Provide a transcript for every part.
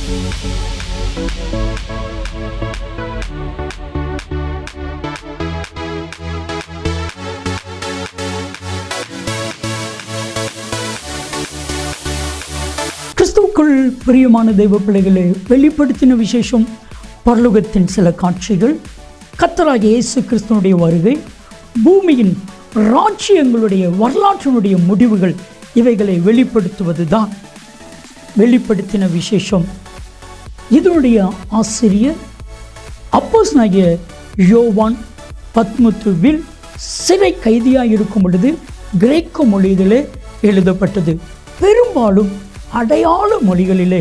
கிறிஸ்துவுக்குள் பிரியமான தெய்வ பிள்ளைகளே, வெளிப்படுத்தின விசேஷம் பரலோகத்தின் சில காட்சிகள், கர்த்தராகிய இயேசு கிறிஸ்துவனுடைய வருகை, பூமியின் ராஜ்யங்களுடைய வரலாற்றினுடைய முடிவுகள், இவைகளை வெளிப்படுத்துவது தான் வெளிப்படுத்தின விசேஷம். இதனுடைய ஆசிரியர் அப்போஸ்தலனாகிய யோவான் பத்மத்துவில் சிறை கைதியாக இருக்கும் பொழுது கிரேக்க மொழியிலே எழுதப்பட்டது. பெரும்பாலும் அடையாள மொழிகளிலே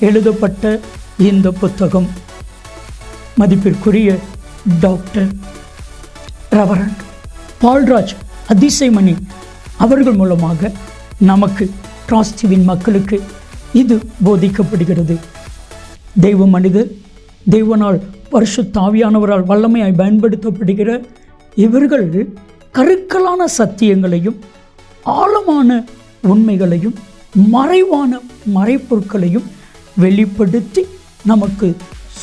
எழுதப்பட்ட இந்த புத்தகம் மதிப்பிற்குரிய டாக்டர் ரெவரண்ட் பால்ராஜ் அதிசயமணி அவர்கள் மூலமாக நமக்கு டிராஸ்டிவின் மக்களுக்கு இது போதிக்கப்படுகிறது. தெய்வ மனிதர், தெய்வனால் பரிசுத்த ஆவியானவரால் வல்லமையாய் பயன்படுத்தப்படுகிற இவர்கள் கருக்கலான சத்தியங்களையும் ஆழமான உண்மைகளையும் மறைவான மறைப்பொருட்களையும் வெளிப்படுத்தி நமக்கு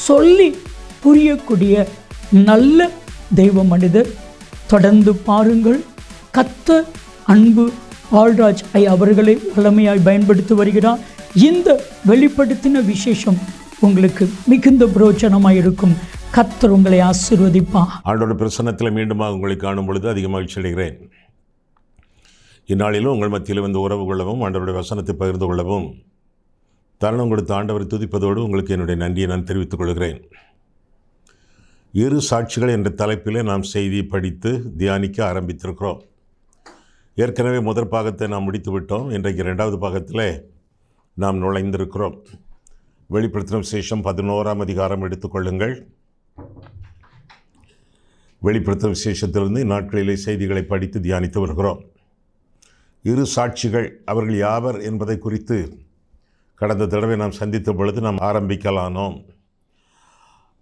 சொல்லி புரியக்கூடிய நல்ல தெய்வ மனிதர். தொடர்ந்து பாருங்கள். கர்த்தர் அன்பு பால்ராஜ் அவர்களை வல்லமையாய் பயன்படுத்தி வருகிறார். இந்த வெளிப்படுத்தின விசேஷம் உங்களுக்கு மிகுந்த பிரயோஜனமாக இருக்கும். கர்த்தர் உங்களை ஆசீர்வதிப்பார். ஆண்டோட பிரசன்னத்தில் மீண்டுமாக உங்களை காணும் பொழுது அதிக மகிழ்ச்சி அடைகிறேன். இந்நாளிலும் உங்கள் மத்தியில் வந்து உறவு கொள்ளவும் ஆண்டவருடைய வசனத்தை பகிர்ந்து கொள்ளவும் தருணம் கொடுத்த ஆண்டவரை துதிப்பதோடு உங்களுக்கு என்னுடைய நன்றியை நான் தெரிவித்துக் கொள்கிறேன். இரு சாட்சிகள் என்ற தலைப்பில் நாம் செய்தி படித்து தியானிக்க ஆரம்பித்திருக்கிறோம். ஏற்கனவே முதற் பாகத்தை நாம் முடித்து விட்டோம். இன்றைக்கு 2வது பாகத்தில் நாம் நுழைந்திருக்கிறோம். வெளிப்படுத்தின விசேஷம் 11ஆம் அதிகாரம் எடுத்துக்கொள்ளுங்கள். வெளிப்படுத்தின விசேஷத்திலிருந்து இந்நாட்களிலே செய்திகளை படித்து தியானித்து வருகிறோம். இரு சாட்சிகள் அவர்கள் யாவர் என்பதை குறித்து கடந்த தடவை நாம் சந்தித்த பொழுது நாம் ஆரம்பிக்கலானோம்.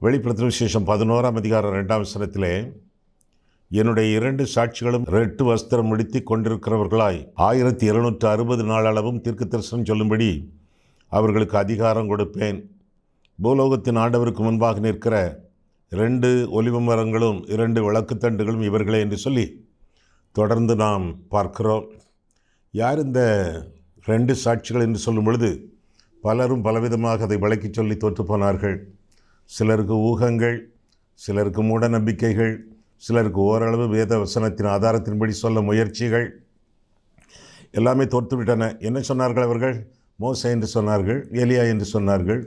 வெளிப்படுத்தின விசேஷம் 11ஆம் அதிகாரம் 2ஆம் வசனத்திலே, என்னுடைய 2 சாட்சிகளும் ரெட்டு வஸ்திரம் முடித்து கொண்டிருக்கிறவர்களாய் 1760 நாள் அளவும் தீர்க்கதரிசனம் சொல்லும்படி அவர்களுக்கு அதிகாரம் கொடுப்பேன். பூலோகத்தின் ஆண்டவருக்கு முன்பாக நிற்கிற 2 ஒலிவ மரங்களும் 2 விளக்குத்தண்டுகளும் இவர்களே என்று சொல்லி தொடர்ந்து நாம் பார்க்கிறோம். யார் இந்த 2 சாட்சிகள் என்று சொல்லும் பொழுது பலரும் பலவிதமாக அதை விளக்கி சொல்லி தோற்று போனார்கள். சிலருக்கு ஊகங்கள், சிலருக்கு மூட நம்பிக்கைகள், சிலருக்கு ஓரளவு வேத வசனத்தின் ஆதாரத்தின்படி சொல்ல முயற்சிகள் எல்லாமே தோற்றுவிட்டன. என்ன சொன்னார்கள் அவர்கள்? மோசே என்று சொன்னார்கள், எலியா என்று சொன்னார்கள்,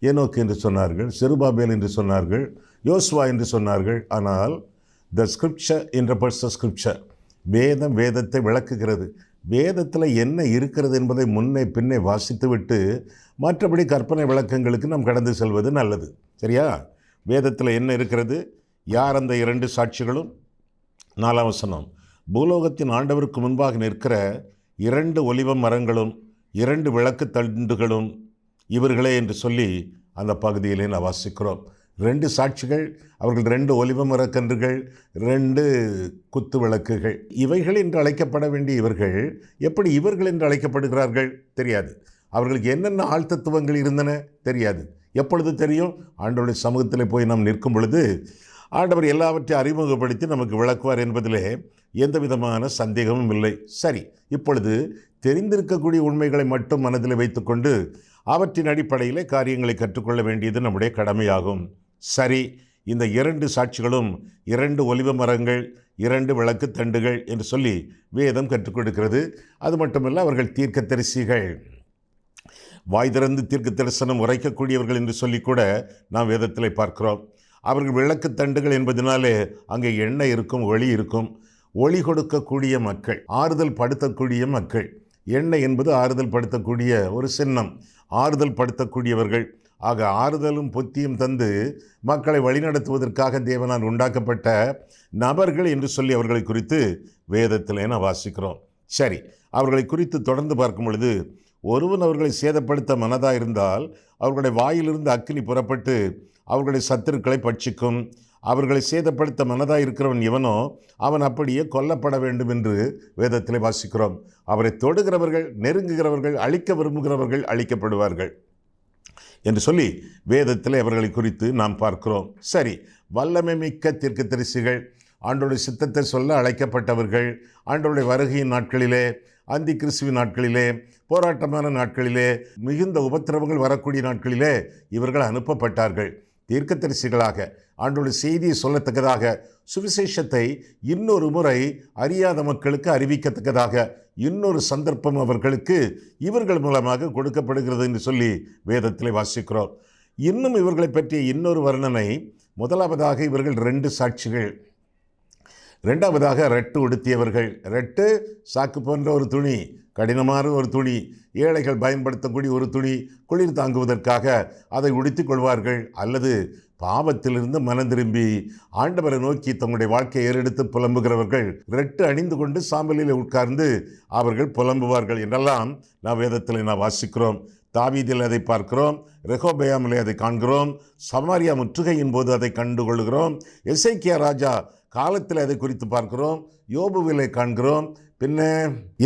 ஏனோக்கு என்று சொன்னார்கள், செருபாபேல் என்று சொன்னார்கள், யோசுவா என்று சொன்னார்கள். ஆனால் த ஸ்கிரிப்சர் இன்டர்பிரட்ஸ் த ஸ்கிரிப்சர், வேதம் வேதத்தை விளக்குகிறது. வேதத்தில் என்ன இருக்கிறது என்பதை முன்னே பின்னே வாசித்துவிட்டு மற்றபடி கற்பனை விளக்கங்களுக்கு நாம் கடந்து செல்வது நல்லது. சரியா? வேதத்தில் என்ன இருக்கிறது? யார் அந்த 2 சாட்சிகளும்? 4ஆம் வசனம், பூலோகத்தின் ஆண்டவருக்கு முன்பாக நிற்கிற 2 ஒலிவ மரங்களும் 2 விளக்கு தண்டுகளும் இவர்களே என்று சொல்லி அந்த பகுதியிலே நான் வாசிக்கிறோம். 2 சாட்சிகள், அவர்கள் 2 ஒலிவ மரக்கன்றுகள், 2 குத்து விளக்குகள். இவைகள் என்று அழைக்கப்பட வேண்டிய இவர்கள் எப்படி இவர்கள் என்று அழைக்கப்படுகிறார்கள் தெரியாது. அவர்களுக்கு என்னென்ன ஆழ்த்தத்துவங்கள் இருந்தன தெரியாது. எப்பொழுது தெரியும்? ஆண்டவருடைய சமூகத்தில் போய் நாம் நிற்கும் பொழுது ஆண்டவர் எல்லாவற்றையும் அறிமுகப்படுத்தி நமக்கு விளக்குவார் என்பதிலே எந்த விதமான சந்தேகமும் இல்லை. சரி, இப்பொழுது தெரிந்திருக்கக்கூடிய உண்மைகளை மட்டும் மனதில் வைத்துக்கொண்டு அவற்றின் அடிப்படையில் காரியங்களை கற்றுக்கொள்ள வேண்டியது நம்முடைய கடமையாகும். சரி, இந்த 2 சாட்சிகளும் 2 ஒலிவ மரங்கள் 2 விளக்கு தண்டுகள் என்று சொல்லி வேதம் கற்றுக் கொடுக்கிறது. அது மட்டுமல்ல, அவர்கள் தீர்க்கதரிசிகள், வாய் திறந்து தீர்க்க தரிசனம் உரைக்கக்கூடியவர்கள் என்று சொல்லி கூட நாம் வேதத்தில் பார்க்கிறோம். அவர்கள் விளக்கு தண்டுகள் என்பதனாலே அங்கே எண்ணெய் இருக்கும், ஒளி இருக்கும். ஒளி கொடுக்கக்கூடிய மக்கள், ஆறுதல் படுத்தக்கூடிய மக்கள். எண்ணெய் என்பது ஆறுதல் படுத்தக்கூடிய ஒரு சின்னம், ஆறுதல் படுத்தக்கூடியவர்கள். ஆக ஆறுதலும் புத்தியும் தந்து மக்களை வழிநடத்துவதற்காக தேவனால் உண்டாக்கப்பட்ட நபர்கள் என்று சொல்லி அவர்களை குறித்து வேதத்திலே நான் வாசிக்கிறோம். சரி, அவர்களை குறித்து தொடர்ந்து பார்க்கும் பொழுது, ஒருவன் அவர்களை சேதப்படுத்த மனதாக இருந்தால் அவர்களுடைய வாயிலிருந்து அக்கினி புறப்பட்டு அவர்களுடைய சத்துருக்களை பட்சிக்கும். அவர்களை சேதப்படுத்த மனதாக இருக்கிறவன் எவனோ அவன் அப்படியே கொல்லப்பட வேண்டும் என்று வேதத்திலே வாசிக்கிறோம். அவரை தொடுகிறவர்கள், நெருங்குகிறவர்கள், அழிக்க விரும்புகிறவர்கள் அழிக்கப்படுவார்கள். என்று சொல்லி வேதத்தில் அவர்களை குறித்து நாம் பார்க்கிறோம். சரி, வல்லமை மிக்க தீர்க்கதரிசிகள், ஆண்டவருடைய சித்தத்தை சொல்ல அழைக்கப்பட்டவர்கள், ஆண்டவருடைய வருகையின் நாட்களிலே, அந்தி கிறிஸ்துவின் நாட்களிலே, போராட்டமான நாட்களிலே, மிகுந்த உபத்திரவங்கள் வரக்கூடிய நாட்களிலே இவர்கள் அனுப்பப்பட்டார்கள். தீர்க்கதரிசிகளாக ஆண்டவருடைய செய்தியை சொல்லத்தக்கதாக, சுவிசேஷத்தை இன்னொரு முறை அறியாத மக்களுக்கு அறிவிக்கத்தக்கதாக இன்னொரு சந்தர்ப்பம் அவர்களுக்கு இவர்கள் மூலமாக கொடுக்கப்படுகிறது என்று சொல்லி வேதத்தில் வாசிக்கிறோம். இன்னும் இவர்களை பற்றிய இன்னொரு வர்ணனை, முதலாவதாக இவர்கள் 2 சாட்சிகள், ரெண்டாவதாக ரெட்டு உடுத்தியவர்கள். ரெட்டு சாக்கு போன்ற ஒரு துணி, கடினமான ஒரு துணி, ஏழைகள் பயன்படுத்தக்கூடிய ஒரு துணி, குளிர் தாங்குவதற்காக அதை உடுத்திக் கொள்வார்கள். அல்லது பாவத்திலிருந்து மனம் திரும்பி ஆண்டவரை நோக்கி தங்களுடைய வாழ்க்கையை ஏறெடுத்து புலம்புகிறவர்கள் ரெட்டு அணிந்து கொண்டு சாம்பலில் உட்கார்ந்து அவர்கள் புலம்புவார்கள் என்றெல்லாம் நாம் வேதத்தில் வாசிக்கிறோம். தாவீதில் அதை பார்க்கிறோம், ரெகோபெயாமிலே அதை காண்கிறோம், சமாரியா முற்றுகையின் போது அதை கண்டுகொள்கிறோம், எசேக்கியா ராஜா காலத்தில் அதை குறித்து பார்க்கிறோம், யோபுவிலே காண்கிறோம், பின்ன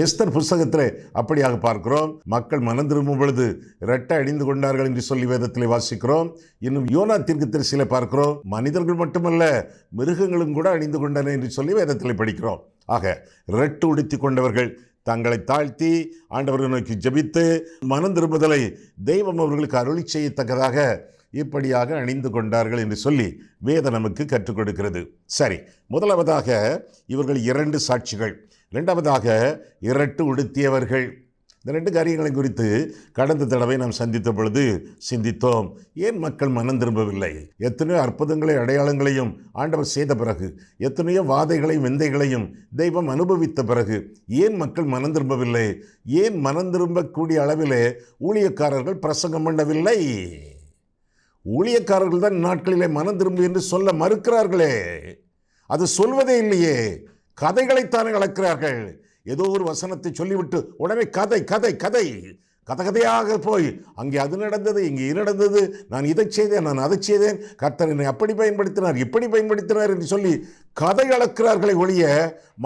எஸ்தர் புஸ்தகத்திலே அப்படியாக பார்க்கிறோம். மக்கள் மனம் திரும்பும் பொழுது ரெட்டை அணிந்து கொண்டார்கள் என்று சொல்லி வேதத்திலே வாசிக்கிறோம். இன்னும் யோனா தீர்க்கதரிசியிலே பார்க்கிறோம், மனிதர்கள் மட்டுமல்ல மிருகங்களும் கூட அணிந்து கொண்டன என்று சொல்லி வேதத்திலே படிக்கிறோம். ஆக ரெட்டு உடுத்தி கொண்டவர்கள் தங்களை தாழ்த்தி ஆண்டவரை நோக்கி ஜெபித்து மனம் திரும்புதலை தெய்வம் அவர்களுக்கு அருளி செய்யத்தக்கதாக இப்படியாக அணிந்து கொண்டார்கள் என்று சொல்லி வேதம் நமக்கு கற்றுக் கொடுக்கிறது. சரி, முதலாவதாக இவர்கள் 2 சாட்சிகள், இரண்டாவதாக இரட்டு உடுத்தியவர்கள். இந்த 2 காரியங்களை குறித்து கடந்த தடவை நாம் சந்தித்த பொழுது சிந்தித்தோம். ஏன் மக்கள் மனம் திரும்பவில்லை? எத்தனையோ அற்புதங்களை அடையாளங்களையும் ஆண்டவர் செய்த பிறகு, எத்தனையோ வாதைகளையும் விந்தைகளையும் தெய்வம் அனுபவித்த பிறகு ஏன் மக்கள் மனம் திரும்பவில்லை? ஏன் மனம் திரும்பக்கூடிய அளவிலே ஊழியக்காரர்கள் பிரசங்கம் பண்ணவில்லை? ஊழியக்காரர்கள் தான் நாட்களிலே மனம் திரும்பு என்று சொல்ல மறுக்கிறார்களே, அது சொல்வதே இல்லையே. கதைகளைத்தானே வளர்க்கிறார்கள். ஏதோ ஒரு வசனத்தை சொல்லிவிட்டு உடனே கதை கதை கதை கதையாக போய் அங்கே அது நடந்தது, இங்கே இது நடந்தது, நான் இதை செய்தேன், நான் அதை செய்தேன், கர்த்தர் என்னை அப்படி பயன்படுத்தினார், இப்படி பயன்படுத்தினார் என்று சொல்லி கதை அளக்கிறார்களை ஒழிய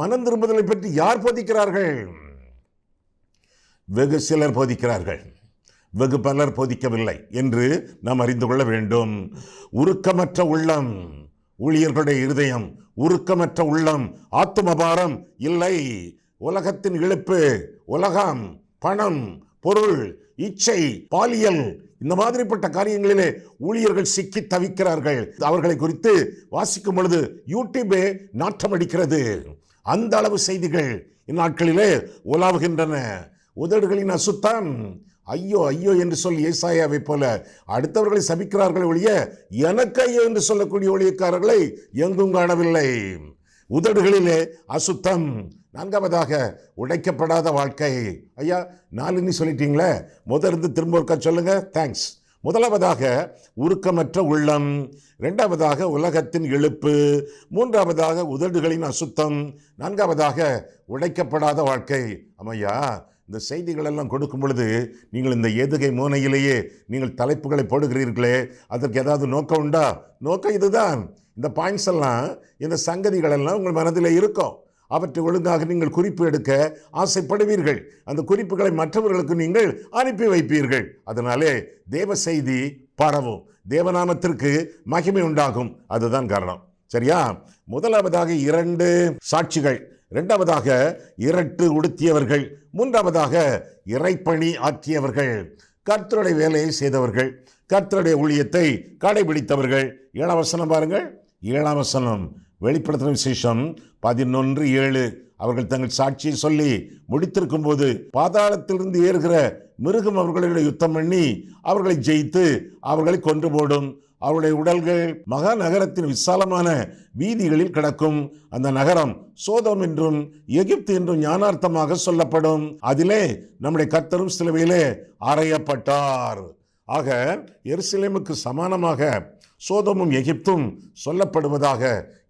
மனம் திரும்புதலை பற்றி யார் போதிக்கிறார்கள்? வெகு சிலர் போதிக்கிறார்கள், வெகு பலர் போதிக்கவில்லை என்று நாம் அறிந்து கொள்ள வேண்டும். உருக்கமற்ற உள்ளம், ஊழியர்களுடைய இருதயம் உருக்கமற்ற உள்ளம், ஆத்துமபாரம் இல்லை. உலகத்தின் இழுப்பு, உலகம், பணம், பொருள், இச்சை, பாலியல், இந்த மாதிரிப்பட்ட காரியங்களிலே ஊழியர்கள் சிக்கி தவிக்கிறார்கள். அவர்களை குறித்து வாசிக்கும் பொழுது யூடியூபே நாற்றமடிக்கிறது. அந்த அளவு செய்திகள் இந்நாட்களிலே உலாவுகின்றன. உதடுகளின் அசுத்தம், ஐயோ ஐயோ என்று சொல்லி ஏசாயாவை போல அடுத்தவர்களை சபிக்கிறார்கள் ஒழிய எனக்கு ஐயோ என்று சொல்லக்கூடிய ஊழியக்காரர்களை எங்கும் காணவில்லை. உதடுகளிலே அசுத்தம். 4வதாக உடைக்கப்படாத வாழ்க்கை. ஐயா 4 சொல்லிட்டீங்களே, முதலிருந்து திரும்ப ஒருக்கா சொல்லுங்க. தேங்க்ஸ். முதலாவதாக உருக்கமற்ற உள்ளம், 2வதாக உலகத்தின் இழுப்பு, 3வதாக உதடுகளின் அசுத்தம், 4வதாக உடைக்கப்படாத வாழ்க்கை. அம்மையா, இந்த செய்திகளெல்லாம் கொடுக்கும் பொழுது நீங்கள் இந்த எதுகை மோனையிலேயே நீங்கள் தலைப்புகளை போடுகிறீர்களே, அதற்கு ஏதாவது நோக்கம் உண்டா? நோக்கம் இதுதான். இந்த பாயிண்ட்ஸ் எல்லாம், இந்த சங்கதிகளெல்லாம் உங்கள் மனதில் இருக்கும். அவற்றை ஒழுங்காக நீங்கள் குறிப்பு எடுக்க ஆசைப்படுவீர்கள். அந்த குறிப்புகளை மற்றவர்களுக்கு நீங்கள் அனுப்பி வைப்பீர்கள். அதனாலே தேவ செய்தி பரவும், தேவநாமத்திற்கு மகிமை உண்டாகும். அதுதான் காரணம். சரியா? முதலாவதாக 2 சாட்சிகள், 2வதாக இரட்டு உடுத்தியவர்கள், 3வதாக இறைப்பணி ஆற்றியவர்கள், கர்த்தருடைய வேலையை செய்தவர்கள், கர்த்தருடைய ஊழியத்தை கடைபிடித்தவர்கள். 7ஆம் வசனம் பாருங்கள். 7ஆம் வசனம், வெளிப்படுத்தின விசேஷம் 11:7. அவர்கள் தங்கள் சாட்சியை சொல்லி முடித்திருக்கும் போது பாதாளத்திலிருந்து ஏறுகிற மிருகம் அவர்களுடைய யுத்தம் பண்ணி அவர்களை ஜெயித்து அவர்களை கொன்று போடும். அவருடைய உடல்கள் மகா நகரத்தின் விசாலமான வீதிகளில் கிடக்கும். அந்த நகரம் சோதோம் என்றும் எகிப்து என்றும் ஞானார்த்தமாக சொல்லப்படும். அதிலே நம்முடைய கர்த்தரும் சிலுவையிலே அறையப்பட்டார். ஆக எருசலேமுக்கு சமானமாக சோதோமும் எகிப்தும் சொல்லப்படுவதாக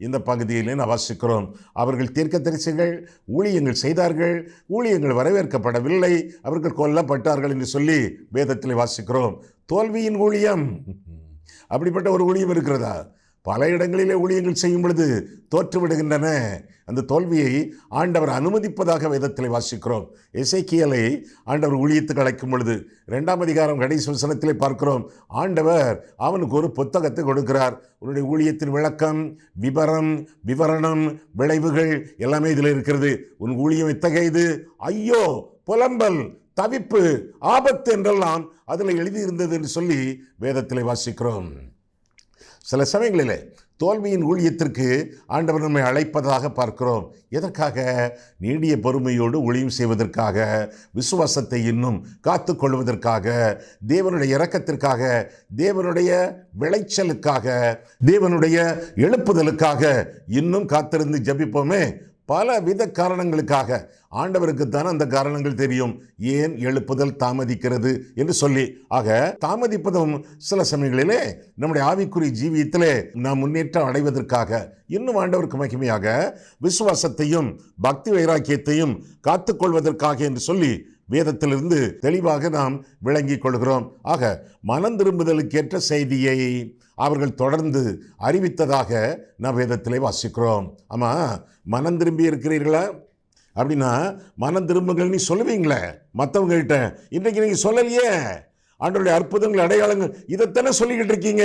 இந்த பகுதியிலே நாம் வாசிக்கிறோம். அவர்கள் தீர்க்கதரிசிகள், ஊழியங்கள் செய்தார்கள், ஊழியங்கள் வரவேற்கப்படவில்லை, அவர்கள் கொல்லப்பட்டார்கள் என்று சொல்லி வேதத்தில் வாசிக்கிறோம். தோல்வியின் ஊழியம், அப்படிப்பட்ட ஒரு ஊழியம் இருக்கிறதா? பல இடங்களிலே ஊழியங்கள் செய்யும் பொழுது தோற்று விடுகின்றன. அந்த தோல்வியை ஆண்டவர் அனுமதிப்பதாக வேதத்தில் வாசிக்கிறோம். எசேக்கியேலை ஆண்டவர் ஊழியத்துக்கு அழைக்கும் பொழுது 2ஆம் அதிகாரம் கடைசி வசனத்திலே பார்க்கிறோம். ஆண்டவர் அவனுக்கு ஒரு புத்தகத்தை கொடுக்கிறார். உன்னுடைய ஊழியத்தின் விளக்கம், விவரணம், விளைவுகள் எல்லாமே இதில் இருக்கிறது. உன் ஊழியம் எத்தகையது, ஐயோ, புலம்பல், தவிப்பு, ஆபத்து என்றெல்லாம் அதில் எழுதியிருந்தது என்று சொல்லி வேதத்திலே வாசிக்கிறோம். சில சமயங்களிலே தோல்வியின் ஊழியத்திற்கு ஆண்டவர் நம்மை அழைப்பதாக பார்க்கிறோம். எதற்காக? நீடிய பொறுமையோடு ஊழியம் செய்வதற்காக, விசுவாசத்தை இன்னும் காத்து கொள்வதற்காக, தேவனுடைய இரக்கத்திற்காக, தேவனுடைய விளைச்சலுக்காக, தேவனுடைய எழுப்புதலுக்காக இன்னும் காத்திருந்து ஜெபிப்போமே. பல வித காரணங்களுக்காக ஆண்டவருக்கு தான் அந்த காரணங்கள் தெரியும், ஏன் எழுப்புதல் தாமதிக்கிறது என்று சொல்லி. ஆக தாமதிப்பதும் சில சமயங்களிலே நம்முடைய ஆவிக்குரிய ஜீவியத்திலே நாம் முன்னேற்றம் அடைவதற்காக, இன்னும் ஆண்டவருக்கு மகிமையாக விசுவாசத்தையும் பக்தி வைராக்கியத்தையும் காத்துக்கொள்வதற்காக என்று சொல்லி வேதத்திலிருந்து தெளிவாக நாம் விளங்கிக் கொள்கிறோம். ஆக மனம் திரும்புதலுக்கேற்ற செய்தியை அவர்கள் தொடர்ந்து அறிவித்ததாக நாம் வேதத்திலே வாசிக்கிறோம். ஆமாம், மனம் திரும்பி இருக்கிறீர்களா? அப்படின்னா மனம் திரும்புங்கள் நீ சொல்லுவீங்களே மற்றவங்கள்ட்ட. இன்றைக்கு நீங்கள் சொல்லலையே. ஆண்டவருடைய அற்புதங்கள், அடையாளங்கள் இதைத்தானே சொல்லிக்கிட்டு இருக்கீங்க.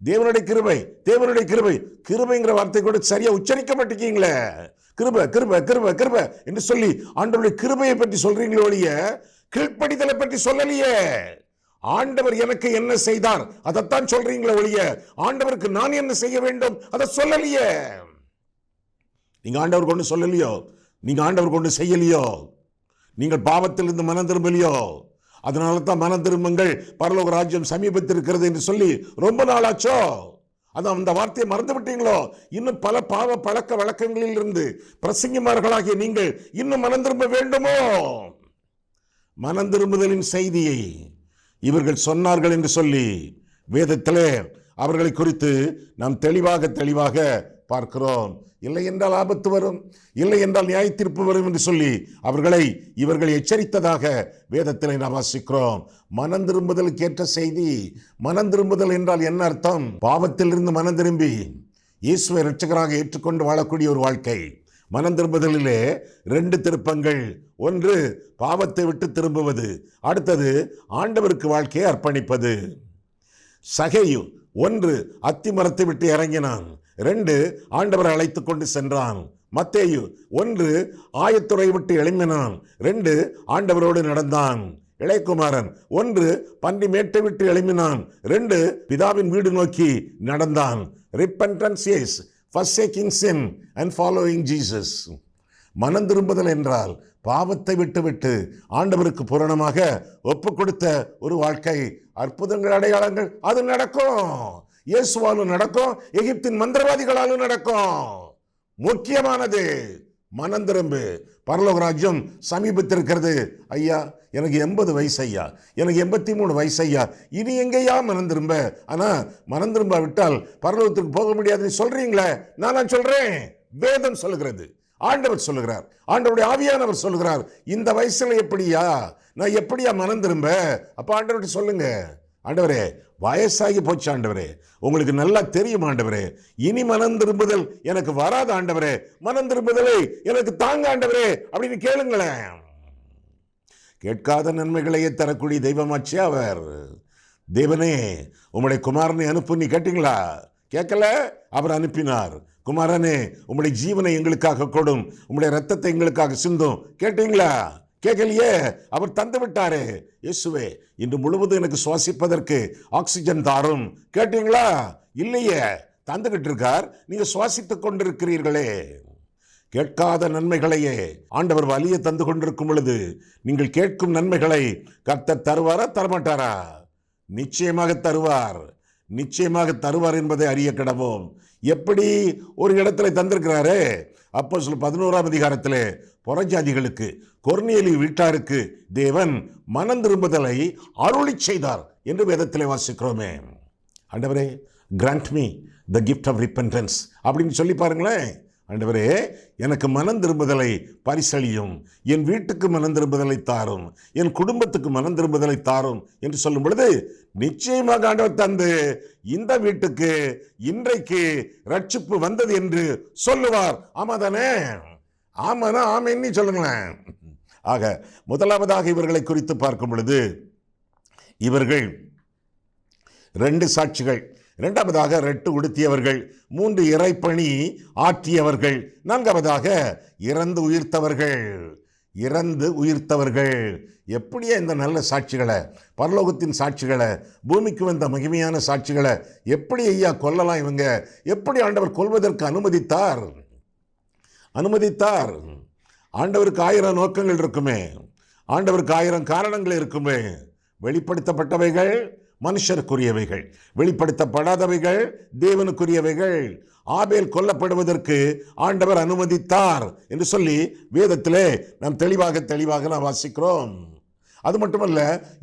தேவனுடைய கிருபை, தேவனுடைய கிருபை, கிருபைங்கிற வார்த்தை கூட சரியா உச்சரிக்க மாட்டேங்கீங்களே. கிருபை கிருபை கிருபை கிருபை என்று சொல்லி ஆண்டவருடைய கிருபையை பற்றி சொல்றீங்களே ஒழிய கீழ்ப்படிதலை பற்றி சொல்லலையே. ஆண்டவர் எனக்கு என்ன செய்தார் அதைத்தான் சொல்றீங்களே ஒழிய ஆண்டவருக்கு நான் என்ன செய்ய வேண்டும் அதை சொல்லலையே. நீங்க ஆண்டவர் கொண்டு சொல்லலையோ, நீங்க ஆண்டவர் கொண்டு செய்யலையோ, நீங்கள் பாவத்திலிருந்து மனம் திரும்பலையோ, அதனால தான் மனம் திரும்புங்கள் பரலோக ராஜ்யம் சமீபத்திருக்கிறது என்று சொல்லி ரொம்ப நாளாச்சோ. அதான் அந்த வார்த்தையை மறந்து விட்டீங்களோ? இன்னும் பல பாவ பழக்க வழக்கங்களில் இருந்து பிரசங்கிமார்களாகிய நீங்கள் இன்னும் மனம் திரும்ப வேண்டுமோ? மனம் திரும்புதலின் செய்தியை இவர்கள் சொன்னார்கள் என்று சொல்லி வேதத்திலே அவர்களை குறித்து நாம் தெளிவாக பார்க்கிறோம். இல்லை என்றால் ஆபத்து வரும், இல்லை என்றால் நியாய தீர்ப்பு வரும் என்று சொல்லி இவர்கள் எச்சரித்ததாக வேதத்திலே நாம் வாசிக்கிறோம். மனம் திரும்புதலுக்கு ஏற்ற செய்தி. மனம் திரும்புதல் என்றால் என்ன அர்த்தம்? பாவத்திலிருந்து மனம் திரும்பி இயேசுவை இரட்சகராக ஏற்றுக்கொண்டு வாழக்கூடிய ஒரு வாழ்க்கை. மனம் திரும்புதலிலே 2 திருப்பங்கள். ஒன்று பாவத்தை விட்டு திரும்புவது, அடுத்தது ஆண்டவருக்கு வாழ்க்கையை அர்ப்பணிப்பது. சகேயு 1 அத்திமரத்தை விட்டு இறங்கினான், 2 ஆண்டவரை அழைத்து கொண்டு சென்றான். மத்தேயு 1 ஆயத்துறை விட்டு எழும்பினான், 2 ஆண்டவரோடு நடந்தான். இளையகுமாரன் 1 பன்றி மேட்டை விட்டு எழும்பினான், 2 பிதாவின் வீடு நோக்கி நடந்தான். Repentance is forsaking sin and following Jesus. மனம் திரும்புதல் என்றால் பாவத்தை விட்டு ஆண்டவருக்கு பூரணமாக ஒப்பு கொடுத்த ஒரு வாழ்க்கை. அற்புதங்கள், அடையாளங்கள் அது நடக்கும். இயேசுவாலும் நடக்கும், எகிப்தின் மந்திரவாதிகளாலும் நடக்கும். முக்கியமானது மனம் திரும்பு. பரலோக ராஜ்யம் சமீபத்திருக்கிறது. ஐயா, எனக்கு 80 வயசு ஐயா, எனக்கு 83 வயசு ஐயா, இனி எங்கேயா மனம் திரும்ப? ஆனா மனம் திரும்ப விட்டால் பரலோகத்துக்கு போக முடியாதுன்னு சொல்றீங்களே. நான் சொல்றேன், வேதம் சொல்லுகிறது, ஆண்டவர் சொல்லுகிறார், ஆண்டவருடைய ஆவியானவர் சொல்லுகிறார். இந்த வயசுல எப்படியா நான் எப்படியா மனம் திரும்ப? அப்ப ஆண்டவர்கிட்ட சொல்லுங்க, ஆண்டவரே வயசாகி போச்சு ஆண்டவரே, உங்களுக்கு நல்லா தெரியும் ஆண்டவரே, இனி மனம் திரும்புதல் எனக்கு வராது ஆண்டவரே, மனம் திரும்புதலை எனக்கு தாங்க ஆண்டவரே அப்படின்னு கேளுங்களேன். கேட்காத நன்மைகளையே தரக்கூடிய தெய்வமாச்சே அவர். தேவனே உம்முடைய குமாரனை அனுப்பு, நீ கேட்டீங்களா? கேட்கல, அவர் அனுப்பினார். குமாரனே உம்முடைய ஜீவனை எங்களுக்காக கொடும், உம்முடைய ரத்தத்தை எங்களுக்காக சிந்தும். கேட்டீங்களா? கேட்கலையே, அவர் தந்து விட்டாரே. இயேசுவே இன்று முழுவதும் எனக்கு சுவாசிப்பதற்கு ஆக்சிஜன் தாரும். கேட்டீங்களா? இல்லையே, தந்துகிட்டு இருக்கார், நீங்க சுவாசித்துக் கொண்டிருக்கிறீர்களே. கேட்காத நன்மைகளையே ஆண்டவர் வலிய தந்து கொண்டிருக்கும் பொழுது நீங்கள் கேட்கும் நன்மைகளை கர்த்தர் தருவாரா தரமாட்டாரா? நிச்சயமாக தருவார், நிச்சயமாக தருவார் என்பதை அறிய கடவோம். எப்படி ஒரு இடத்துல தந்திருக்கிறாரே, அப்போஸ்தலர் 11ஆம் அதிகாரத்திலே புறஜாதிகளுக்கு, கொர்நேலியு வீட்டாருக்கு தேவன் மனம் திரும்புதலை அருளி செய்தார் என்று வேதத்திலே வாசிக்கிறோமே. ஆண்டவரே, grant me the gift of repentance அப்படின்னு சொல்லி பாருங்களேன். ஆண்டவரே, எனக்கு மனம் திரும்புதலை பரிசளியும், என் வீட்டுக்கு மனம் திரும்புதலை தாரும், என் குடும்பத்துக்கு மனம் திரும்புதலை தாரும் என்று சொல்லும் பொழுது நிச்சயமாக ஆண்டவர் தந்து இந்த வீட்டுக்கு இன்றைக்கு ரட்சிப்பு வந்தது என்று சொல்லுவார். ஆமாதானே? ஆமானா ஆமேன்னு சொல்லுங்களேன். ஆக முதலாவதாக இவர்களை குறித்து பார்க்கும் பொழுது இவர்கள் 2 சாட்சிகள், 2வதாக ரெட்டு உடுத்தியவர்கள், 3 இறைப்பணி ஆற்றியவர்கள், 4வதாக இறந்து உயிர்த்தவர்கள். எப்படியா இந்த நல்ல சாட்சிகளை, பரலோகத்தின் சாட்சிகளை, பூமிக்கு வந்த மகிமையான சாட்சிகளை எப்படி ஐயா கொல்லலாம்? இவங்க எப்படி ஆண்டவர் கொல்வதற்கு அனுமதித்தார்? ஆண்டவருக்கு 1000 நோக்கங்கள் இருக்குமே, ஆண்டவருக்கு 1000 காரணங்கள் இருக்குமே. வெளிப்படுத்தப்பட்டவைகள் மனுஷருக்குரியவைகள், வெளிப்படுத்தப்படாதவைகள் தேவனுக்குரியவைகள். ஆபேல் கொல்லப்படுவதற்கு ஆண்டவர் அனுமதித்தார் என்று சொல்லி வேதத்திலே நாம் தெளிவாக நாம் வாசிக்கிறோம். அது மட்டுமல்ல,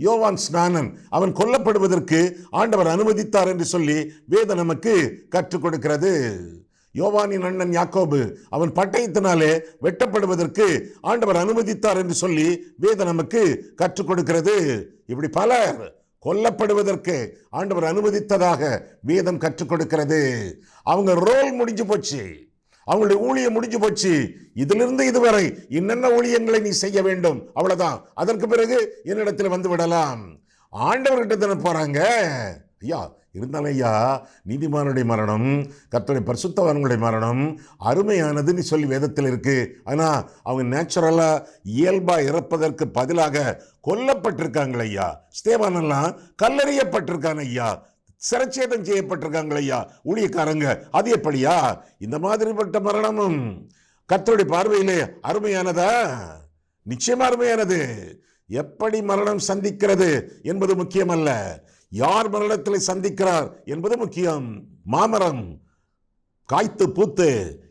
யோவான் ஸ்நானன் அவன் கொல்லப்படுவதற்கு ஆண்டவர் அனுமதித்தார் என்று சொல்லி வேதம் நமக்கு கற்றுக் கொடுக்கிறது. யோவானின் அண்ணன் யாக்கோபு அவன் பட்டயத்தினாலே வெட்டப்படுவதற்கு ஆண்டவர் அனுமதித்தார் என்று சொல்லி வேதம் நமக்கு கற்றுக் கொடுக்கிறது. இப்படி பலர் கொல்லப்படுவதற்கு ஆண்டவர் அனுமதித்ததாக வேதம் கற்றுக் கொடுக்கிறது. அவங்க ரோல் முடிஞ்சு போச்சு, அவங்களுடைய ஊழியம் முடிஞ்சு போச்சு. இதிலிருந்து இதுவரை என்னென்ன ஊழியங்களை நீ செய்ய வேண்டும், அவ்வளவுதான். அதற்கு பிறகு என்னிடத்தில் வந்து விடலாம். ஆண்டவர்கிட்ட தானே போறாங்க. ஐயா இருந்தாலும் ஐயா, நீதிமானுடைய மரணம், கர்த்தருடைய பரிசுத்தவான்களுடைய மரணம் அருமையானதுன்னு சொல்லி வேதத்தில் இருக்கு. ஆனால் அவங்க நேச்சுரலாக இயல்பாக இறப்பதற்கு பதிலாக கொல்லப்பட்டிருக்காங்களே ஐயா. ஸ்தேவானெல்லாம் கல்லறியப்பட்டிருக்காங்க ஐயா, சிரச்சேதம் செய்யப்பட்டிருக்காங்களே ஐயா ஊழியக்காரங்க. அது எப்படியா? இந்த மாதிரிப்பட்ட மரணமும் கர்த்தருடைய பார்வையிலே அருமையானதா? நிச்சயமா அருமையானது. எப்படி மரணம் சந்திக்கிறது என்பது முக்கியமல்ல, யார் மரணத்தில் சந்திக்கிறார் என்பது முக்கியம். மாமரம் காய்த்து பூத்து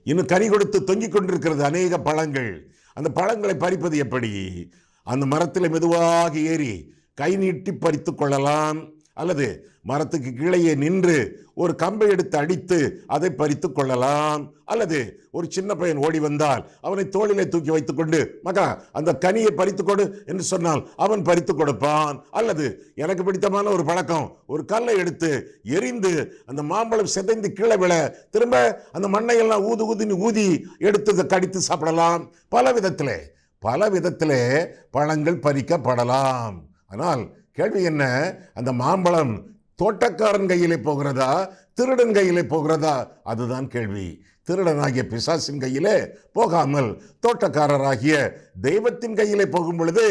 இன்னும் கனி கொடுத்து தொங்கிக் கொண்டிருக்கிறது அநேக பழங்கள். அந்த பழங்களை பறிப்பது எப்படி? அந்த மரத்தில் மெதுவாக ஏறி கை நீட்டி பறித்து கொள்ளலாம், அல்லது மரத்துக்கு கீழே நின்று ஒரு கம்பை எடுத்து அடித்து அதை பறித்து கொள்ளலாம், அல்லது ஒரு சின்ன பையன் ஓடி வந்தால் அவனை தோளிலே தூக்கி வைத்துக் கொண்டு மகா அந்த கனியை பறித்து கொடு என்று சொன்னால் அவன் பறித்து கொடுப்பான். அல்லது எனக்கு பிடித்தமான ஒரு பழக்கம், ஒரு கல்லை எடுத்து எரிந்து அந்த மாம்பழம் சிதைந்து கீழே விழ திரும்ப அந்த மண்ணையெல்லாம் ஊதி எடுத்து கடித்து சாப்பிடலாம். பல விதத்திலே பழங்கள் பறிக்கப்படலாம். ஆனால் கேள்வி என்ன? அந்த மாம்பழம் தோட்டக்காரன் கையிலே போகிறதா, திருடன் கையிலே போகிறதா? அதுதான் கேள்வி. திருடனாகிய பிசாசின் கையிலே போகாமல் தோட்டக்காரராகிய தெய்வத்தின் கையிலே போகும் பொழுது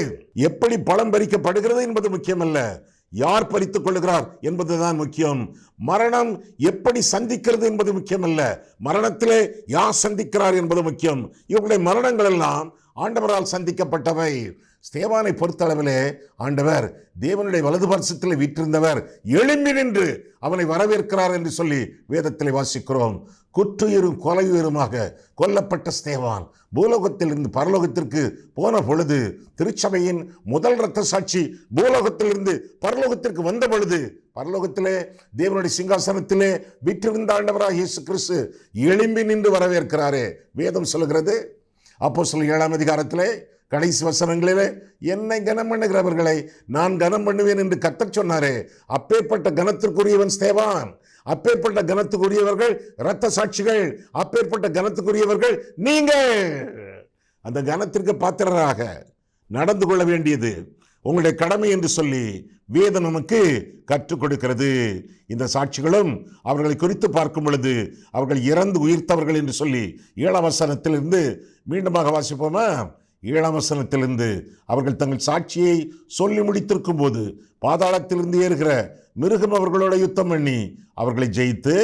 எப்படி பழம் பறிக்கப்படுகிறது என்பது முக்கியமல்ல, யார் பறித்துக் கொள்கிறார் என்பதுதான் முக்கியம். மரணம் எப்படி சந்திக்கிறது என்பது முக்கியமல்ல, மரணத்திலே யார் சந்திக்கிறார் என்பது முக்கியம். இவருடைய மரணங்கள் எல்லாம் ஆண்டவரால் சந்திக்கப்பட்டவை. ஸ்தேவானை பொறுத்தளவிலே ஆண்டவர் தேவனுடைய வலது பார்சத்தில் வீற்றிருந்தவர் எழும்பி நின்று அவனை வரவேற்கிறார் என்று சொல்லி வேதத்தில் வாசிக்கிறோம். குற்றுயிரும் கொலையுயிருமாக கொல்லப்பட்ட ஸ்தேவான் பூலோகத்திலிருந்து பரலோகத்திற்கு போன பொழுது, திருச்சபையின் முதல் இரத்த சாட்சி பூலோகத்திலிருந்து பரலோகத்திற்கு வந்த பொழுது, பரலோகத்திலே தேவனுடைய சிங்காசனத்திலே வீற்றிருந்த ஆண்டவராக இயேசு கிறிஸ்து எழும்பி நின்று வரவேற்கிறாரே வேதம் சொல்கிறது. அப்போஸ்தலர் 7ஆம் அதிகாரத்திலே கடைசி வசனங்களிலே என்னை கனம் பண்ணுகிறவர்களை நான் கனம் பண்ணுவேன் என்று கர்த்தர் சொன்னாரே, அப்பேற்பட்ட கனத்திற்குரியவன் ஸ்தேவான், அப்பேற்பட்ட கனத்துக்குரியவர்கள் இரத்த சாட்சிகள், அப்பேற்பட்ட கனத்துக்குரியவர்கள் நீங்கள். அந்த கனத்திற்கு பாத்திரராக நடந்து கொள்ள வேண்டியது உங்களுடைய கடமை என்று சொல்லி வேதம் நமக்கு கற்றுக் கொடுக்கிறது. இந்த சாட்சிகளும் அவர்களை குறித்து பார்க்கும் பொழுது அவர்கள் இறந்து உயிர்த்தவர்கள் என்று சொல்லி 7ஆம் வசனத்திலிருந்து மீண்டுமாக வாசிப்போமா? 7ஆம் வசனத்திலிருந்து அவர்கள் தங்கள் சாட்சியை சொல்லி முடித்திருக்கும் போது பாதாளத்திலிருந்து ஏறுகிற மிருகம் அவர்களோட யுத்தம் பண்ணி அவர்களை ஜெயித்து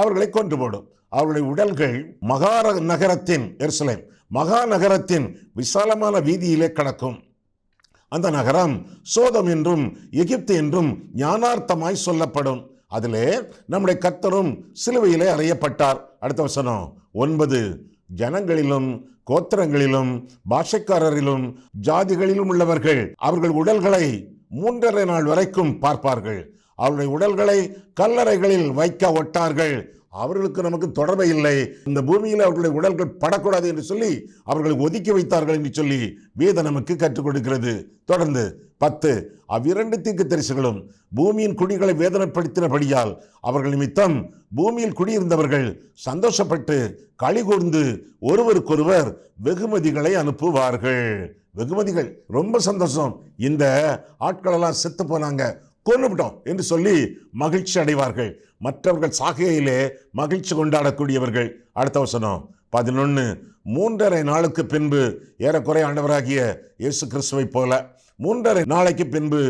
அவர்களை கொன்று போடும். அவர்களுடைய உடல்கள் மகா நகரத்தின் எருசலேம் மகா நகரத்தின் விசாலமான வீதியிலே கடக்கும். அந்த நகரம் சோதம் என்றும் எகிப்து என்றும் ஞானார்த்தமாய் சொல்லப்படும். அதிலே நம்முடைய கர்த்தரும் சிலுவையிலே அறையப்பட்டார். அடுத்த வசனம் 9. ஜனங்களிலும் கோத்திரங்களிலும் பாஷைக்காரரிலும் ஜாதிகளிலும் உள்ளவர்கள் அவர்கள் உடல்களை 3½ நாள் வரைக்கும் பார்ப்பார்கள். அவருடைய உடல்களை கல்லறைகளில் வைக்க ஒட்டார்கள். அவர்களுக்கு நமக்கு தொடர்பே இல்லை, இந்த பூமியில் அவர்களுடைய உடல்கள் படக்கூடாது என்று சொல்லி அவர்களை ஒதுக்கி வைத்தார்கள் என்று சொல்லி வேதம் நமக்கு கற்றுக் கொடுக்கிறது. தொடர்ந்து 10, அவ்விரண்டு தீர்க்கதரிசிகளும் பூமியின் குடிகளை வேதனைப்படுத்தினபடியால் அவர்கள் நிமித்தம் பூமியில் குடியிருந்தவர்கள் சந்தோஷப்பட்டு களி கூர்ந்து ஒருவருக்கொருவர் வெகுமதிகளை அனுப்புவார்கள். வெகுமதிகள், ரொம்ப சந்தோஷம், இந்த ஆட்களெல்லாம் செத்து போனாங்க, கொன்னுவிட்டோம் என்று சொல்லி மகிழ்ச்சி அடைவார்கள். மற்றவர்கள் சாகையிலே மகிழ்ச்சி கொண்டாடக்கூடியவர்கள். அடுத்த வசனம் 11, 3.5 நாளுக்கு பின்பு ஏறக்குறைய ஆண்டவராகிய இயேசு கிறிஸ்துவை போல 3.5 நாளைக்கு பின்பு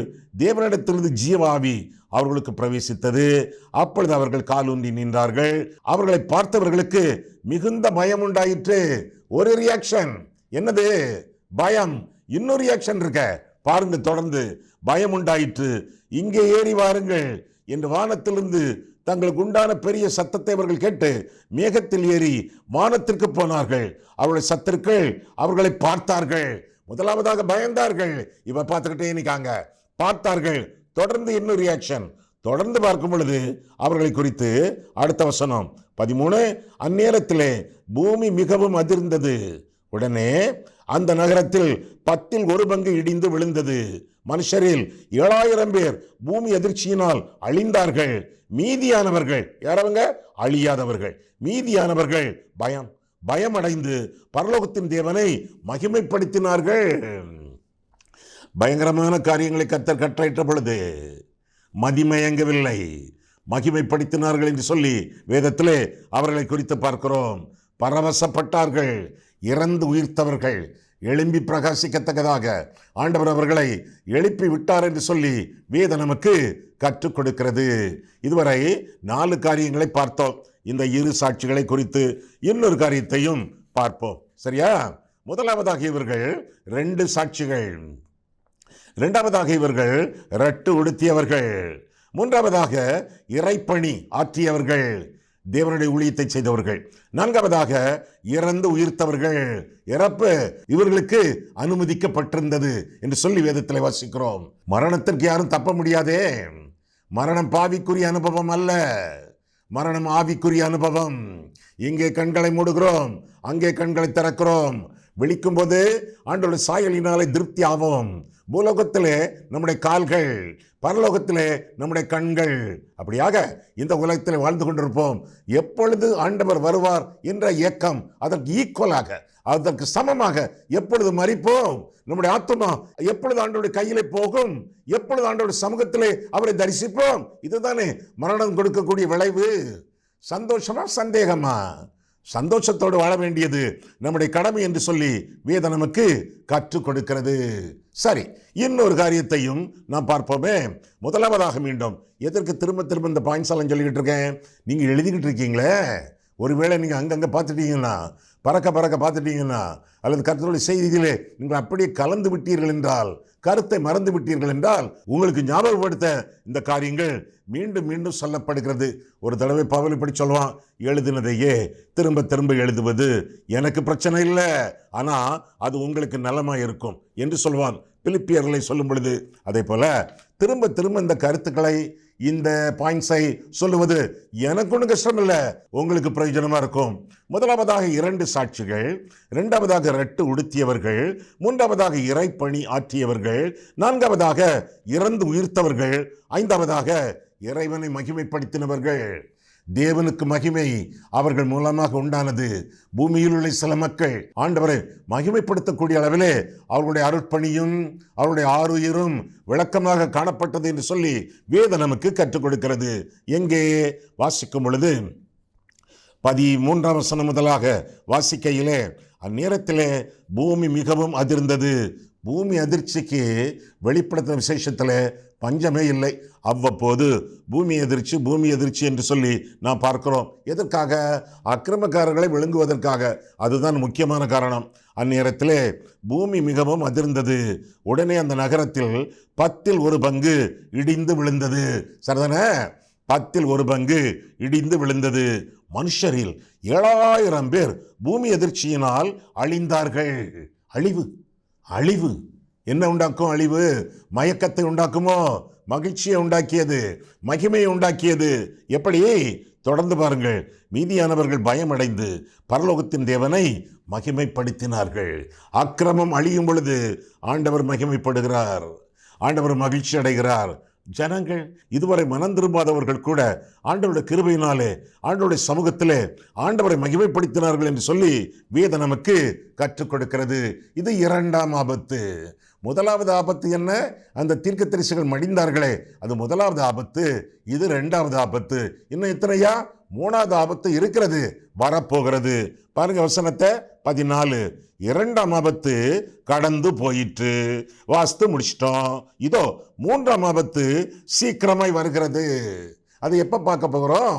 தேவனிடத்திலிருந்து ஜீவாவி அவர்களுக்கு பிரவேசித்தது. அப்பொழுது அவர்கள் காலூன்றி நின்றார்கள். அவர்களை பார்த்தவர்களுக்கு மிகுந்த பயம் உண்டாயிற்று. ஒரு ரியாக்ஷன், என்னது? பயம். இன்னொரு ரியாக்ஷன் இருக்க பாருங்க. தொடர்ந்து பயம் உண்டாயிற்று. இங்கே ஏறி வாருங்கள் என்று வானத்திலிருந்து தங்களுக்கு உண்டான பெரிய சத்தத்தை அவர்கள் கேட்டு மேகத்தில் ஏறி வானத்திற்கு போனார்கள். அவருடைய சத்துருக்கள் அவர்களை பார்த்தார்கள். முதலாவதாக பயந்தார்கள், இவ பார்த்துக்கிட்டே நிற்காங்க, பார்த்தார்கள். தொடர்ந்து இன்னொரு ரியாக்ஷன். தொடர்ந்து பார்க்கும் பொழுது அவர்களை குறித்து அடுத்த வசனம் 13, அந்நேரத்திலே பூமி மிகவும் அதிர்ந்தது. உடனே அந்த நகரத்தில் 10ல் 1 பங்கு இடிந்து விழுந்தது. மனுஷரில் 7000 பேர் பூமி அதிர்ச்சியினால் அழிந்தார்கள். மீதியானவர்கள் யாரவங்க? அழியாதவர்கள். மீதியானவர்கள் பயமடைந்து பரலோகத்தின் தேவனை மகிமைப்படுத்தினார்கள். பயங்கரமான காரியங்களை கர்த்தர் கட்டளையிட்ட பொழுது மதிமயங்கவில்லை, மகிமைப்படுத்தினார்கள் என்று சொல்லி வேதத்திலே அவர்களை குறித்து பார்க்கிறோம். பரவசப்பட்டார்கள். இறந்து உயிர்த்தவர்கள் எழும்பி பிரகாசிக்கத்தக்கதாக ஆண்டவர் அவர்களை எழுப்பி விட்டார் என்று சொல்லி வேதம் நமக்கு கற்றுக் கொடுக்கிறது. இதுவரை 4 காரியங்களை பார்த்தோம். இந்த இரு சாட்சிகளை குறித்து இன்னொரு காரியத்தையும் பார்ப்போம். சரியா? முதலாவதாக இவர்கள் 2 சாட்சிகள். இரண்டாவதாக இவர்கள் ரட்டு உடுத்தியவர்கள். மூன்றாவதாக இறைப்பணி ஆற்றியவர்கள், தேவனுடைய ஊழியத்தை செய்தவர்கள். நான்காவதாக இறந்து உயிர்த்தவர்கள். இறப்பு இவர்களுக்கு அனுமதிக்கப்பட்டிருந்தது என்று சொல்லி வேதத்தில் வாசிக்கிறோம். மரணத்திற்கு யாரும் தப்ப முடியாதே. மரணம் பாவிக்குரிய அனுபவம் அல்ல, மரணம் ஆவிக்குரிய அனுபவம். இங்கே கண்களை மூடுகிறோம், அங்கே கண்களை திறக்கிறோம். விழிக்கும் போது ஆண்டவருடைய சாயலினாலே திருப்தி ஆவோம். பூலோகத்திலே நம்முடைய கால்கள், பரலோகத்திலே நம்முடைய கண்கள். அப்படியாக இந்த உலகத்தில் வாழ்ந்து கொண்டிருப்போம். எப்பொழுது ஆண்டவர் வருவார் என்ற ஏக்கம், அதற்கு ஈக்குவலாக, அதற்கு சமமாக எப்பொழுது மரிப்போம், நம்முடைய ஆத்மா எப்பொழுது ஆண்டவருடைய கையிலே போகும், எப்பொழுது ஆண்டவருடைய சமூகத்திலே அவரை தரிசிப்போம். இதுதானே மரணம் கொடுக்கக்கூடிய விளைவு. சந்தோஷமா சந்தேகமா? சந்தோஷத்தோடு வாழ வேண்டியது நம்முடைய கடமை என்று சொல்லி வேதம் நமக்கு கற்றுக் கொடுக்கிறது. சரி, இன்னொரு காரியத்தையும் நாம் பார்ப்போமே. முதலாவதாக மீண்டும் எதற்கு திரும்ப திரும்ப இந்த பாயிண்ட்ஸ் எல்லாம் சொல்லிக்கிட்டு இருக்கேன்? நீங்கள் எழுதிக்கிட்டு இருக்கீங்களே, ஒருவேளை நீங்கள் அங்கங்கே பார்த்துட்டீங்கன்னா, பறக்க பார்த்துட்டீங்கன்னா, அல்லது கர்த்தருடைய செய்தியிலே நீங்கள் அப்படியே கலந்து விட்டீர்கள் என்றால், கருத்தை மறந்து விட்டீர்கள் என்றால், உங்களுக்கு ஞாபகப்படுத்த இந்த காரியங்கள் மீண்டும் மீண்டும் சொல்லப்படுகிறது. ஒரு தடவை பவுல் இப்படி சொல்லுவான், எழுதினதையே திரும்ப திரும்ப எழுதுவது எனக்கு பிரச்சனை இல்லை, ஆனால் அது உங்களுக்கு நலமாக இருக்கும் என்று சொல்வான். பிலிப்பியர்களை சொல்லும் பொழுது அதே போல திரும்ப திரும்ப இந்த கருத்துக்களை, இந்த பாயிண்ட்ஸை சொல்லுவது எனக்கு ஒன்றும் கஷ்டம் இல்லை, உங்களுக்கு பிரயோஜனமா இருக்கும். முதலாவதாக 2 சாட்சிகள், இரண்டாவதாக ரட்டு உடுத்தியவர்கள், மூன்றாவதாக இறைப்பணி ஆற்றியவர்கள், நான்காவதாக இறந்து உயிர்த்தவர்கள், ஐந்தாவதாக இறைவனை மகிமைப்படுத்தினவர்கள். தேவனுக்கு மகிமை அவர்கள் மூலமாக உண்டானது. பூமியில் உள்ள சில மக்கள் ஆண்டவரை மகிமைப்படுத்தக்கூடிய அளவிலே அவர்களுடைய அருட்பணியும் அவருடைய ஆருயிரும் விளக்கமாக காணப்பட்டது என்று சொல்லி வேதம் நமக்கு கற்றுக் கொடுக்கிறது. எங்கே வாசிக்கும் பொழுது 13ஆம் வசனம் முதலாக வாசிக்கையிலே, அந்நேரத்திலே பூமி மிகவும் அதிர்ந்தது. பூமி அதிர்ச்சிக்கு வெளிப்படுத்தின விசேஷத்தில் பஞ்சமே இல்லை. அவ்வப்போது பூமி எதிர்ச்சி என்று சொல்லி நாம் பார்க்கிறோம். எதற்காக? அக்கிரமக்காரர்களை விழுங்குவதற்காக. அதுதான் முக்கியமான காரணம். அந்நேரத்திலே பூமி மிகவும் அதிர்ந்தது. உடனே அந்த நகரத்தில் 10ல் 1 பங்கு இடிந்து விழுந்தது. சரிதானே? 10ல் 1 பங்கு இடிந்து விழுந்தது. மனுஷரில் 7000 பேர் பூமி எதிர்ச்சியினால் அழிந்தார்கள். அழிவு என்ன உண்டாக்கும்? அழிவு மயக்கத்தை உண்டாக்குமோ? மகிழ்ச்சியை உண்டாக்கியது, மகிமையை உண்டாக்கியது. எப்படி? தொடர்ந்து பாருங்கள். மீதியானவர்கள் பயமடைந்து பரலோகத்தின் தேவனை மகிமைப்படுத்தினார்கள். அக்கிரமம் அழியும் பொழுது ஆண்டவர் மகிமைப்படுகிறார், ஆண்டவர் மகிழ்ச்சி அடைகிறார். ஜனங்கள் இதுவரை மனம் திரும்பாதவர்கள் கூட ஆண்டவருடைய கிருபையினாலே ஆண்டவருடைய சமூகத்திலே ஆண்டவரை மகிமைப்படுத்தினார்கள் என்று சொல்லி வேதம் நமக்கு கற்றுக் கொடுக்கிறது. இது இரண்டாம் ஆபத்து. முதலாவது ஆபத்து என்ன? அந்த தீர்க்கதரிசிகள் மடிந்தார்களே, அது முதலாவது ஆபத்து. இது இரண்டாவது ஆபத்து. இன்னும் எத்தனையா? மூணாவது ஆபத்து இருக்கிறது, வரப்போகிறது. பாருங்க வசனத்தை 14. இரண்டாம் ஆபத்து கடந்து போயிற்று, வாஸ்து முடிச்சிட்டோம். இதோ மூன்றாம் ஆபத்து சீக்கிரமாய் வருகிறது. அது எப்ப பார்க்க போகிறோம்?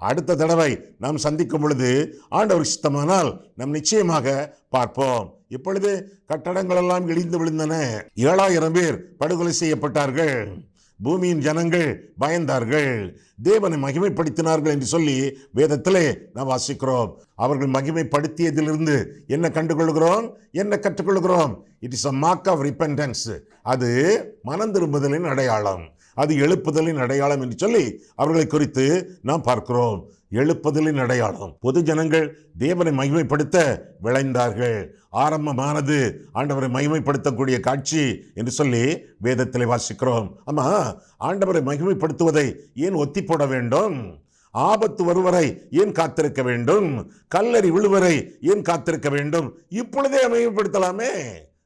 அடுத்த தடவை நாம் சந்திக்கும் பொழுது ஆண்டவர் சித்தமானால் நாம் நிச்சயமாக பார்ப்போம். இப்பொழுது கட்டடங்கள் எல்லாம் இடிந்து விழுந்தன, 7000 பேர் படுகொலை செய்யப்பட்டார்கள், பூமியின் ஜனங்கள் பயந்தார்கள், தேவனை மகிமைப்படுத்தினார்கள் என்று சொல்லி வேதத்திலே நாம் வாசிக்கிறோம். அவர்கள் மகிமைப்படுத்தியதிலிருந்து என்ன கண்டுகொள்கிறோம், என்ன கற்றுக்கொள்கிறோம்? It is a mark of repentance. அது மனம் திரும்புதலின் அடையாளம், அது எழுப்புதலின் அடையாளம் என்று சொல்லி அவர்களை குறித்து நாம் பார்க்கிறோம். எழுப்புதலின் அடையாளம். பொது ஜனங்கள் தேவனை மகிமைப்படுத்த விளைந்தார்கள். ஆரம்பமானது ஆண்டவரை மகிமைப்படுத்தக்கூடிய காட்சி என்று சொல்லி வேதத்திலே வாசிக்கிறோம். ஆமா, ஆண்டவரை மகிமைப்படுத்துவதை ஏன் ஒத்தி போட வேண்டும்? ஆபத்து வருவரை ஏன் காத்திருக்க வேண்டும்? கல்லறி விழுவரை ஏன் காத்திருக்க வேண்டும்? இப்பொழுதே மகிமைப்படுத்தலாமே.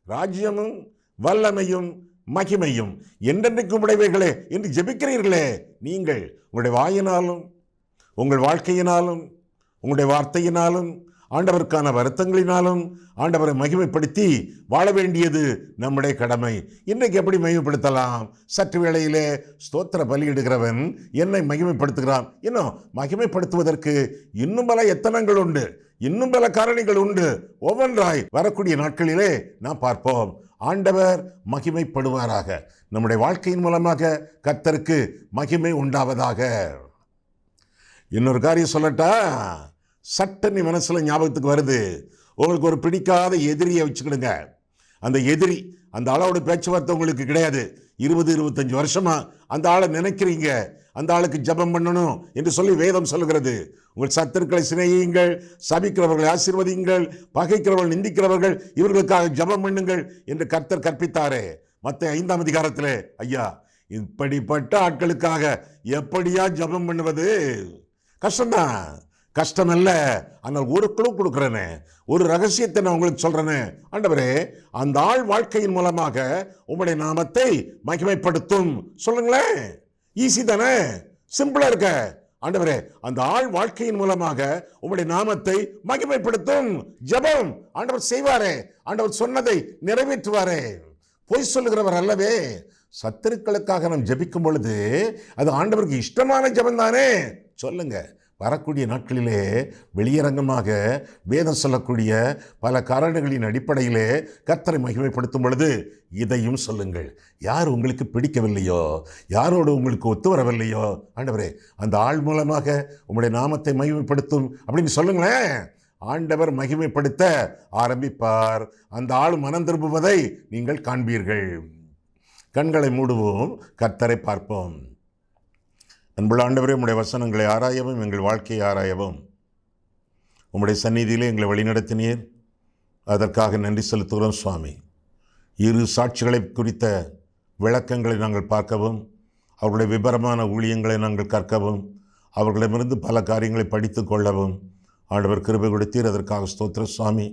ராஜ்யமும் வல்லமையும் மகிமையும் என்றென்றைக்கும் உடையவைகளே என்று ஜெபிக்கிறீர்களே, நீங்கள் உங்களுடைய வாயினாலும் உங்கள் வாழ்க்கையினாலும் உங்களுடைய வார்த்தையினாலும் ஆண்டவருக்கான வருத்தங்களினாலும் ஆண்டவரை மகிமைப்படுத்தி வாழ வேண்டியது நம்முடைய கடமை. இன்றைக்கு எப்படி மகிமைப்படுத்தலாம்? சற்று வேளையிலே ஸ்தோத்திர பலியிடுகிறவன் என்னை மகிமைப்படுத்துகிறான். இன்னும் மகிமைப்படுத்துவதற்கு இன்னும் பல எத்தனங்கள் உண்டு, இன்னும் பல காரணிகள் உண்டு. ஒவ்வொன்றாய் வரக்கூடிய நாட்களிலே நாம் பார்ப்போம். ஆண்டவர் மகிமைப்படுவாராக. நம்முடைய வாழ்க்கையின் மூலமாக கர்த்தருக்கு மகிமை உண்டாவதாக. இன்னொரு காரியம் சொல்லட்டா? சட்டனி மனசுல ஞாபகத்துக்கு வருது. உங்களுக்கு ஒரு பிடிக்காத எதிரியை வச்சுக்கிடுங்க. அந்த எதிரி, அந்த ஆளோட பேச்சுவார்த்தை உங்களுக்கு கிடையாது. 20-25 வருஷமா அந்த ஆளை நினைக்கிறீங்க, அந்த ஆளுக்கு ஜெபம் பண்ணணும் என்று சொல்லி வேதம் சொல்லுகிறது. உங்கள் சத்துருக்களை சிநேகியுங்கள், சபிக்கிறவர்களை ஆசீர்வதியுங்கள், பகைக்கிறவர்கள் நிந்திக்கிறவர்கள் இவர்களுக்காக ஜெபம் பண்ணுங்கள் என்று கர்த்தர் கற்பித்தாரே. மத்தேயு 5ஆம் அதிகாரத்திலே. ஐயா, இப்படிப்பட்ட ஆட்களுக்காக எப்படியா ஜெபம் பண்ணுவது? கஷ்டம்தான், கஷ்டம் அல்ல. ஆனால் ஒரு குழு கொடுக்குறேனே, ஒரு ரகசியத்தை நான் உங்களுக்கு சொல்றேனே. ஆண்டவரே, அந்த ஆள் வாழ்க்கையின் மூலமாக உங்களுடைய நாமத்தை மகிமைப்படுத்தும். சொல்லுங்களேன், ஈஸி தானே, சிம்பிளா இருக்க. ஆண்டவரே, அந்த ஆள் வாழ்க்கையின் மூலமாக உங்களுடைய நாமத்தை மகிமைப்படுத்தும். ஜெபம் ஆண்டவர் செய்வாரே, ஆண்டவர் சொன்னதை நிறைவேற்றுவாரே. பொய் சொல்லுகிறவர் அல்லவே. சத்துருக்களுக்காக நாம் ஜெபிக்கும் பொழுது அது ஆண்டவருக்கு இஷ்டமான ஜெபம் தானே. சொல்லுங்க, வரக்கூடிய நாட்களிலே வெளியரங்கமாக வேதம் சொல்லக்கூடிய பல காரணங்களின் அடிப்படையிலே கர்த்தரை மகிமைப்படுத்தும் பொழுது இதையும் சொல்லுங்கள். யார் உங்களுக்கு பிடிக்கவில்லையோ, யாரோடு உங்களுக்கு ஒத்து வரவில்லையோ, ஆண்டவரே அந்த ஆள் மூலமாக உங்களுடைய நாமத்தை மகிமைப்படுத்தும் அப்படின்னு சொல்லுங்களேன். ஆண்டவர் மகிமைப்படுத்த ஆரம்பிப்பார். அந்த ஆள் மனம் திரும்புவதை நீங்கள் காண்பீர்கள். கண்களை மூடுவோம், கர்த்தரை பார்ப்போம். அன்புள்ள ஆண்டவரே, உம்முடைய வசனங்களை ஆராயவும் எங்கள் வாழ்க்கையை ஆராயவும் உம்முடைய சந்நிதியிலே எங்களை வழிநடத்தினீர். அதற்காக நன்றி செலுத்துகிறோம் சுவாமி. இரு சாட்சிகளை குறித்த விளக்கங்களை நாங்கள் பார்க்கவும், அவர்களுடைய விபரமான ஊழியங்களை நாங்கள் கற்கவும், அவர்களிடமிருந்து பல காரியங்களை படித்து கொள்ளவும் ஆண்டவர் கிருபை கொடுத்தீர். அதற்காக ஸ்தோத்திர சுவாமி.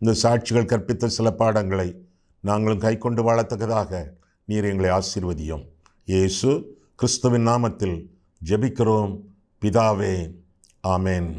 இந்த சாட்சிகள் கற்பித்த சில பாடங்களை நாங்களும் கை கொண்டு வாழத்தக்கதாக நீர் எங்களை ஆசீர்வதியும். இயேசு கிறிஸ்துவின் நாமத்தில் ஜெபிக்கிறோம் பிதாவே, ஆமென்.